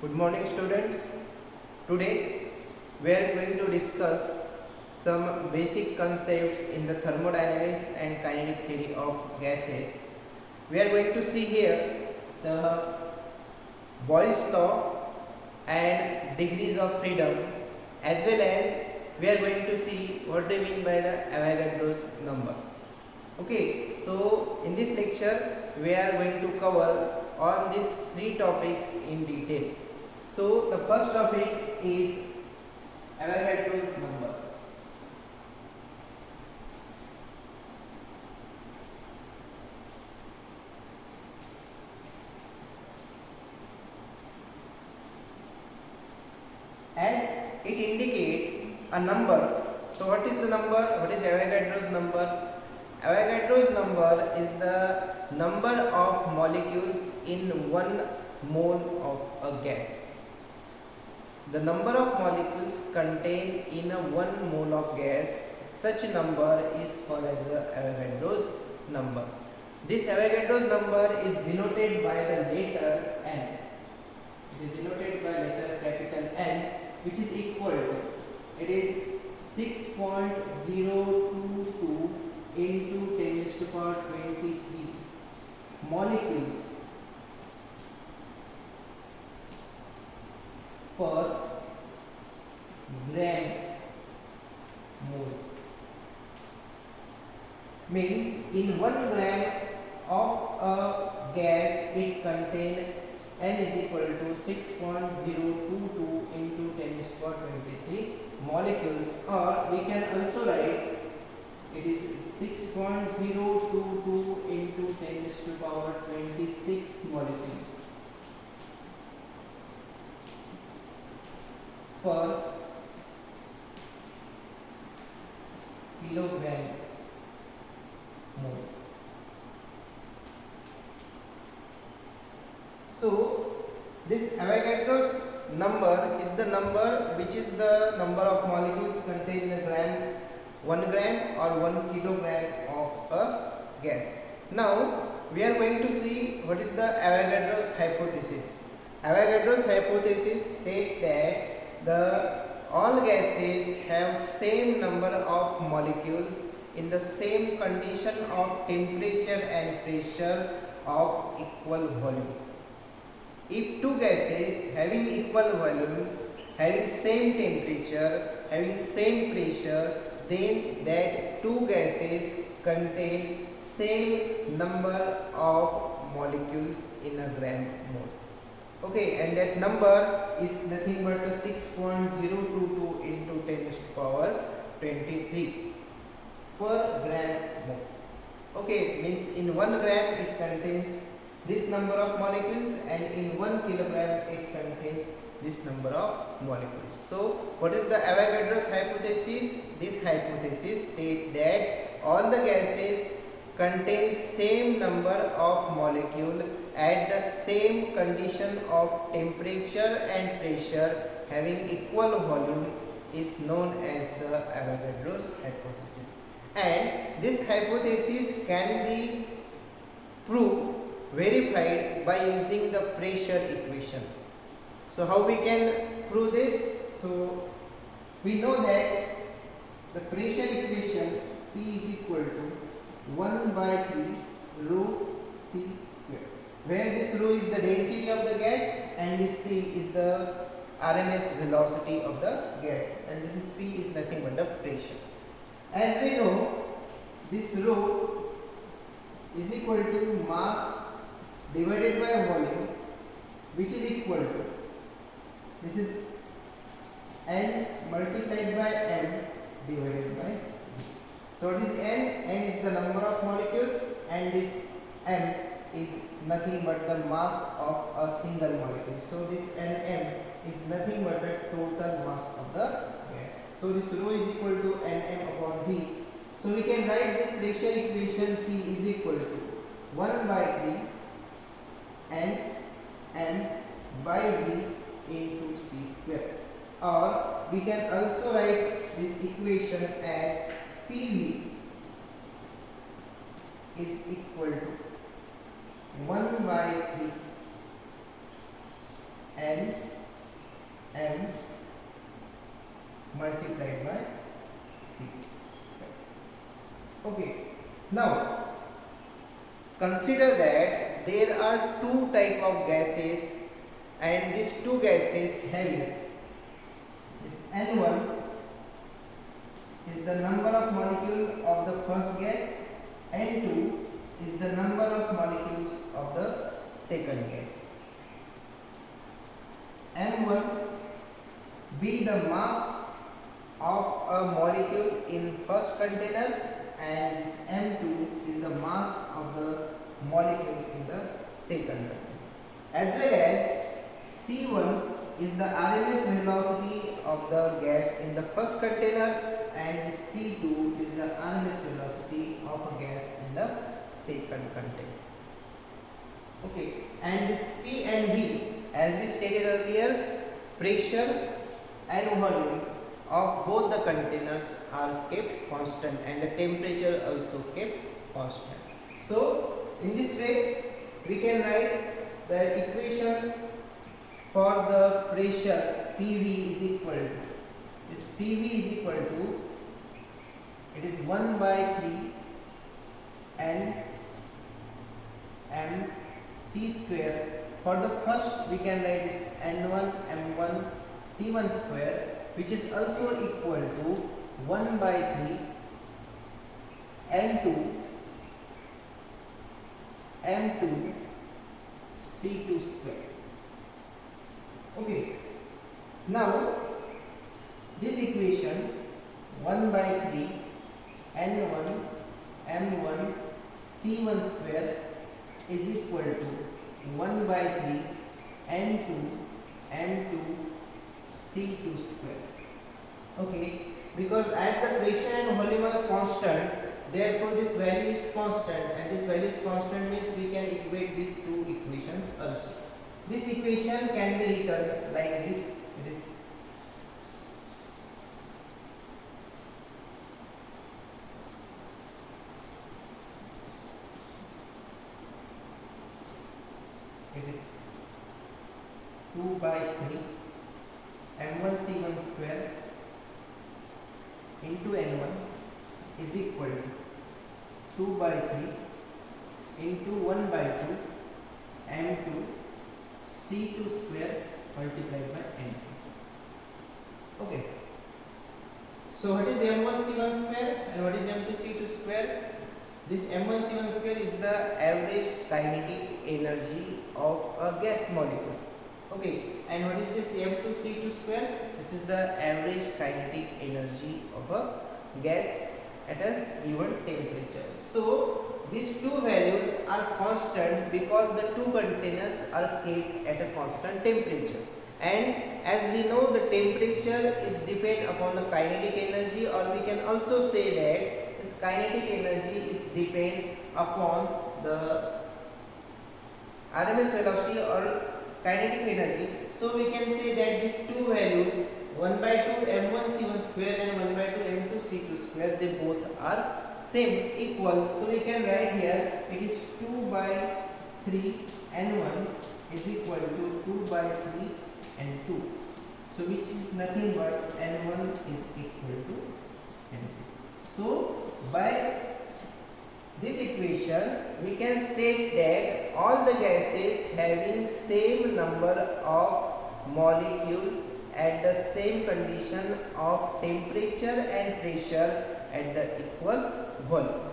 Good morning, students. Today we are going to discuss some basic concepts in the thermodynamics and kinetic theory of gases. We are going to see here the Boyle's law and degrees of freedom, as well as we are going to see what they mean by the Avogadro's number. Okay, so in this lecture we are going to cover all these three topics in detail. So the first topic is Avogadro's number. As it indicates a number. So what is the number? What is Avogadro's number? Avogadro's number is the number of molecules in 1 mole of a gas. The number of molecules contained in a 1 mole of gas, such number is called as the Avogadro's number. This Avogadro's number is denoted by the letter N. It is denoted by letter capital N, which is equal to, it is 6.022 into 10 raised to power 23 molecules per gram mole. Means in 1 gram of a gas it contains N is equal to 6.022 into 10 raised to power 23 molecules, or we can also write it is 6.022 into 10 raised to power 26 molecules per kilogram mole. So this Avogadro's number is the number which is the number of molecules contained in a gram, 1 gram or 1 kilogram of a gas. Now we are going to see what is the Avogadro's hypothesis. Avogadro's hypothesis states that all gases have same number of molecules in the same condition of temperature and pressure of equal volume. If two gases having equal volume, having same temperature, having same pressure, then that two gases contain same number of molecules in a gram mole. Okay, and that number is nothing but 6.022 into 10 raised to power 23 per gram mole. Okay, means in 1 gram it contains this number of molecules, and in 1 kilogram it contains this number of molecules. So what is the Avogadro's hypothesis? This hypothesis states that all the gases contain same number of molecule at the same condition of temperature and pressure having equal volume is known as the Avogadro's hypothesis. And this hypothesis can be proved, verified by using the pressure equation. So how we can prove this? So we know that the pressure equation P is equal to 1 by 3 rho C square, where this rho is the density of the gas and this C is the RMS velocity of the gas, and this is P is nothing but the pressure. As we know, this rho is equal to mass divided by volume, which is equal to, this is N multiplied by M divided by V. So what is N? N is the number of molecules, and this M is nothing but the mass of a single molecule. So this Nm is nothing but the total mass of the gas. So this rho is equal to Nm upon V. So we can write the pressure equation P is equal to 1 by 3 and M by V into C square, or we can also write this equation as PV is equal to 1 by 3 and m multiplied by c. Okay, now consider that there are two type of gases, and these two gases having this n1 is the number of molecules of the first gas, n2 is the number of molecules of the second gas. m1 be the mass of a molecule in first container, and this m2 is the mass of the molecule in the second container, as well as c1 is the RMS velocity of the gas in the first container, and c2 is the RMS velocity of a gas in the second container. Okay, and this P and V, as we stated earlier, pressure and volume of both the containers are kept constant, and the temperature also kept constant. So in this way we can write the equation for the pressure PV is equal to, this PV is equal to, it is 1 by 3 N M C square. For the first we can write this N1 M1 C1 square, which is also equal to 1 by 3 N2 M2 C2 square. Okay, now this equation 1 by 3 N1 M1 C1 square is equal to 1 by 3 N2 M2 C2 square. Okay, because as the pressure and volume are constant, therefore this value is constant, and this value is constant means we can equate these two equations also. This equation can be written like this. It is 2 by 3 M1 C1 square into N1 is equal to 2 by 3 into 1 by 2 M2 C2 square multiplied by N2. Okay. So what is M1 C1 square and what is M2 C2 square? This M1 C1 square is the average kinetic energy of a gas molecule. Okay, and what is this M2 C2 square? This is the average kinetic energy of a gas at a given temperature. So these two values are constant because the two containers are kept at a constant temperature. And as we know, the temperature is depend upon the kinetic energy, or we can also say that this kinetic energy is depend upon the RMS velocity or kinetic energy. So we can say that these two values 1 by 2 M1 C1 square and 1 by 2 M2 C2 square, they both are same, equal. So we can write here it is 2 by 3 N1 is equal to 2 by 3 N2. So which is nothing but N1 is equal to N2. So by this equation we can state that all the gases having same number of molecules at the same condition of temperature and pressure at the equal volume.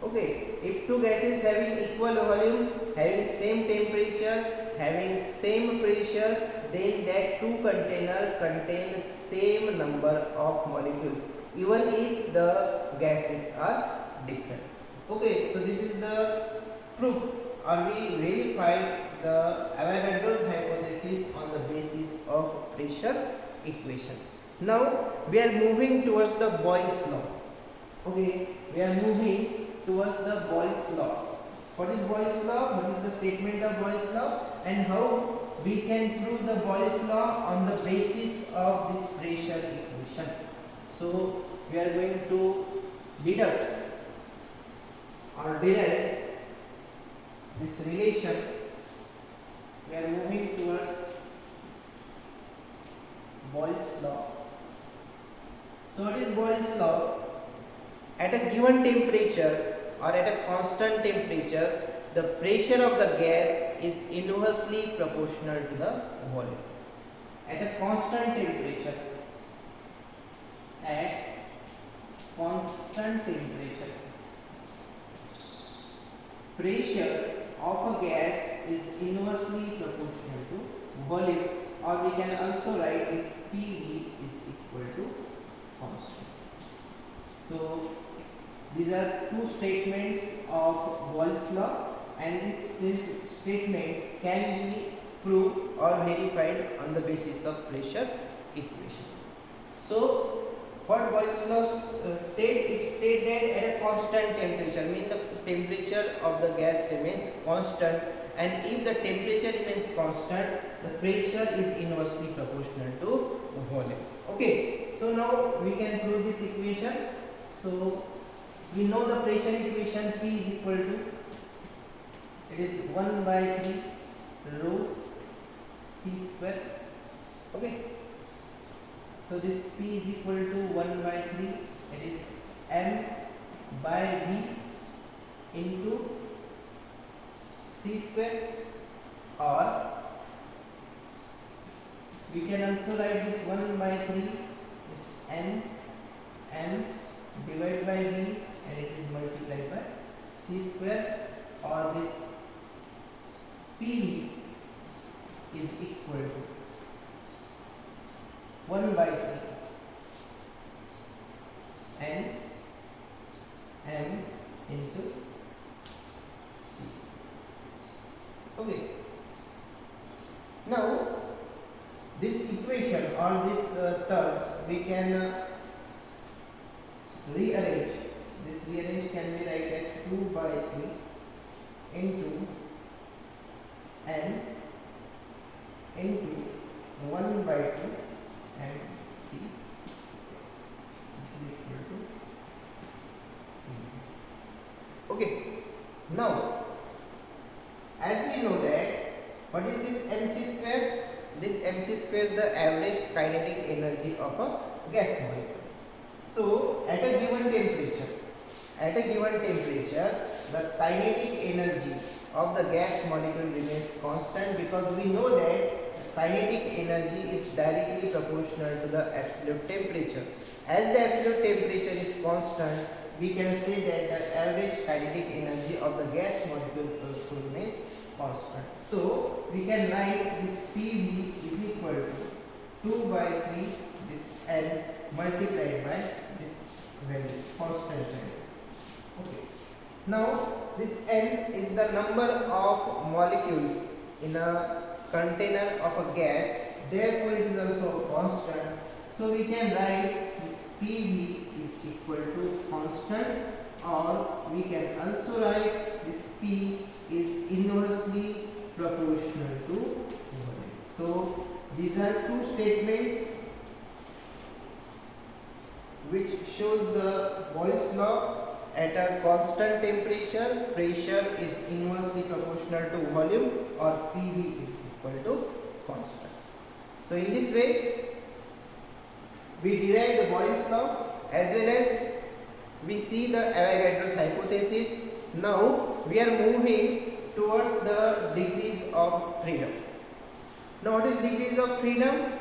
Okay, if two gases having equal volume, having same temperature, having same pressure, then that two container contain the same number of molecules, even if the gases are different. Okay, so this is the proof, or we verified the Avogadro's hypothesis on the basis of pressure equation. Now we are moving towards the Boyle's law. Okay, we are moving towards the Boyle's law. What is Boyle's law? What is the statement of Boyle's law, and how we can prove the Boyle's law on the basis of this pressure equation? So we are going to deduct or derive this relation. We are moving towards Boyle's law. So what is Boyle's law? At a given temperature or at a constant temperature, the pressure of the gas is inversely proportional to the volume. At a constant temperature, pressure of a gas is inversely proportional to volume, or we can also write this PV is equal to constant. So these are two statements of Boyle's law, and these statements can be proved or verified on the basis of pressure equation. So what Boyle's law state? It states that at a constant temperature, means the temperature of the gas remains constant, and if the temperature remains constant, the pressure is inversely proportional to volume. Okay, so now we can prove this equation. So we know the pressure equation P is equal to, it is 1 by 3 rho C square. Okay, so this P is equal to 1 by 3, it is M by V into C square, or we can also write this 1 by 3 is N M divided by V, and it is multiplied by C square, or this P is equal to 1 by 3 N M into C. Okay, now this equation or this term we can rearrange. This rearrange can be write as 2 by 3 into N into 1 by 2 and C. This is equal to P. Okay, now as we know that what is this mc square? This mc square is the average kinetic energy of a gas molecule. So at a given temperature, the kinetic energy of the gas molecule remains constant, because we know that kinetic energy is directly proportional to the absolute temperature. As the absolute temperature is constant, we can say that the average kinetic energy of the gas molecule also remains constant. So we can write this PV is equal to 2 by 3 this N multiplied by this value, constant value. Okay. Now this N is the number of molecules in a container of a gas, therefore it is also constant. So we can write this PV is equal to constant, or we can also write this P is inversely proportional to volume. So these are two statements which shows the Boyle's law. At a constant temperature, pressure is inversely proportional to volume, or PV is equal to constant. So in this way we derive the Boyle's law, as well as we see the Avogadro's hypothesis. Now we are moving towards the degrees of freedom. Now what is degrees of freedom?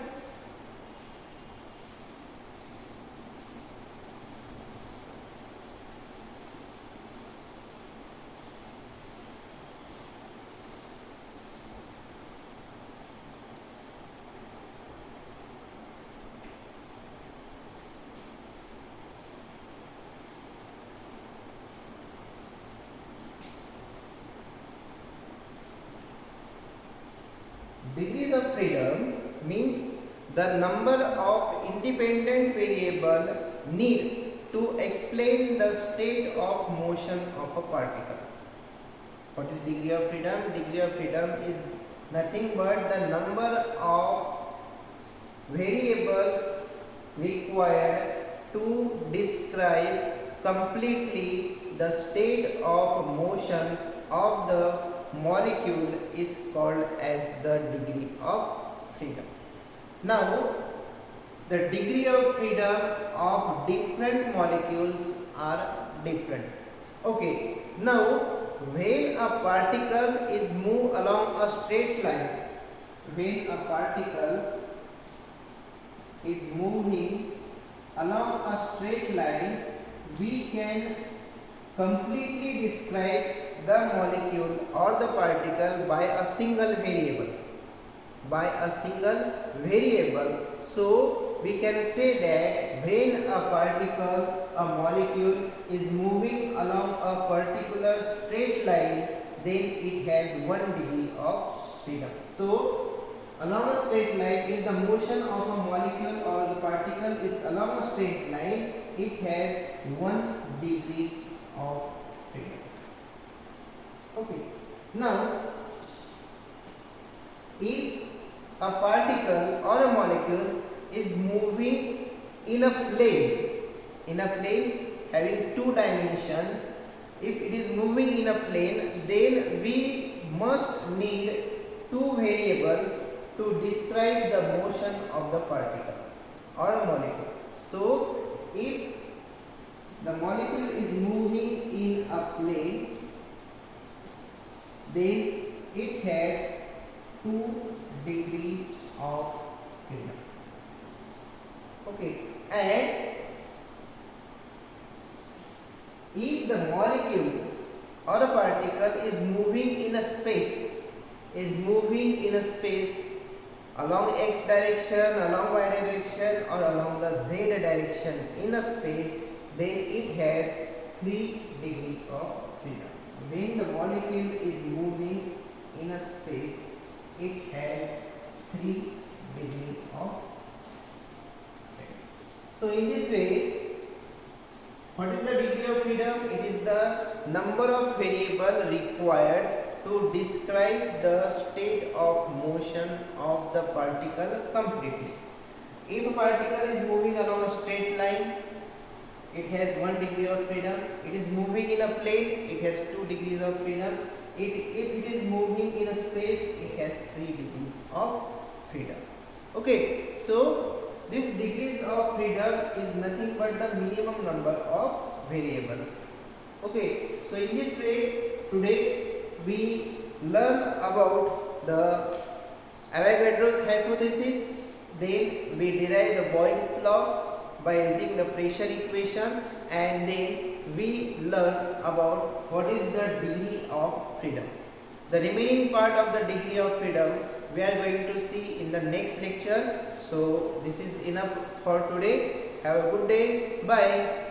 Degrees of freedom means the number of independent variables need to explain the state of motion of a particle. What is degree of freedom? Degree of freedom is nothing but the number of variables required to describe completely the state of motion of the molecule is called as the degree of freedom. Now the degree of freedom of different molecules are different. Okay, now when a particle is moved along a straight line, when a particle is moving along a straight line, we can completely describe the molecule or the particle by a single variable. By a single variable. So we can say that when a particle, a molecule is moving along a particular straight line, then it has 1 degree of freedom. So along a straight line, if the motion of a molecule or the particle is along a straight line, it has 1 degree of freedom. Okay. Now, if a particle or a molecule is moving in a plane having 2 dimensions, if it is moving in a plane, then we must need 2 variables to describe the motion of the particle or a molecule. So, if the molecule is moving in a plane, then it has 2 degree of freedom. Okay, and if the molecule or a particle is moving in a space, along x direction, along y direction, or along the z direction in a space, then it has 3 degree of freedom. When the molecule is moving in a space, it has 3 degree of freedom. So in this way, what is the degree of freedom? It is the number of variables required to describe the state of motion of the particle completely. If a particle is moving along a straight line, it has 1 degree of freedom. It is moving in a plane, it has 2 degrees of freedom. If it is moving in a space, it has 3 degrees of freedom. Okay, so this degrees of freedom is nothing but the minimum number of variables. Okay, so in this way, today we learn about the Avogadro's hypothesis, then we derive the Boyle's law by using the pressure equation, and then we learn about what is the degree of freedom. The remaining part of the degree of freedom we are going to see in the next lecture. So this is enough for today. Have a good day. Bye.